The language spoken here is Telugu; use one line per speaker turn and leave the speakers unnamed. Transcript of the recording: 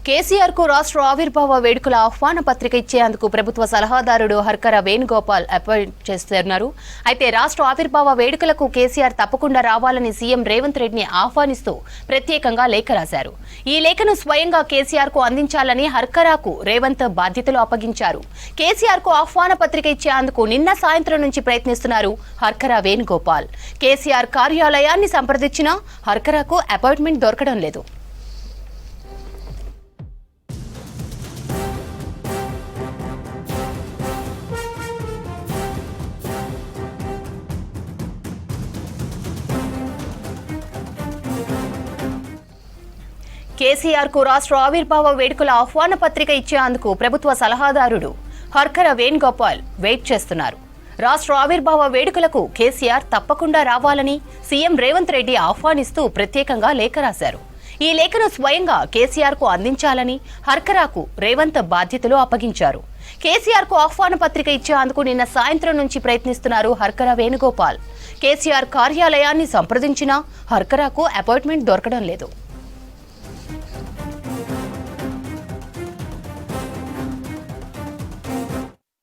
కేసీఆర్ కు రాష్ట్ర ఆవిర్భావ వేడుకల ఆహ్వాన పత్రిక ఇచ్చేందుకు ప్రభుత్వ సలహాదారుడు హర్కర వేణుగోపాల్ అపాయింట్ చేస్తున్నారు. అయితే రాష్ట్ర ఆవిర్భావ వేడుకలకు కేసీఆర్ తప్పకుండా రావాలని సీఎం రేవంత్ రెడ్డిని ఆహ్వానిస్తూ ప్రత్యేకంగా లేఖ రాశారు. ఈ లేఖను స్వయంగా కేసీఆర్ కు అందించాలని హర్కరాకు రేవంత్ బాధ్యతలు అప్పగించారు. కేసీఆర్ కు ఆహ్వాన పత్రిక ఇచ్చేందుకు నిన్న సాయంత్రం నుంచి ప్రయత్నిస్తున్నారు హర్కర వేణుగోపాల్. కేసీఆర్ కార్యాలయాన్ని సంప్రదించినా హర్కరాకు అపాయింట్మెంట్ దొరకడం లేదు. కేసీఆర్ కు రాష్ట్ర ఆవిర్భావ వేడుకల ఆహ్వాన పత్రిక ఇచ్చేందుకు ప్రభుత్వ సలహాదారుడు హర్కర వేణుగోపాల్ వెయిట్ చేస్తున్నారు. రాష్ట్ర ఆవిర్భావ వేడుకలకు కేసీఆర్ తప్పకుండా రావాలని సీఎం రేవంత్ రెడ్డి ఆహ్వానిస్తూ ప్రత్యేకంగా లేఖ రాశారు. ఈ లేఖను స్వయంగా కేసీఆర్ కు అందించాలని హర్కరాకు రేవంత్ బాధ్యతలు అప్పగించారు. కేసీఆర్ కు ఆహ్వాన పత్రిక ఇచ్చేందుకు నిన్న సాయంత్రం నుంచి ప్రయత్నిస్తున్నారు హర్కర వేణుగోపాల్. కేసీఆర్ కార్యాలయాన్ని సంప్రదించినా హర్కరాకు అపాయింట్మెంట్ దొరకడం లేదు.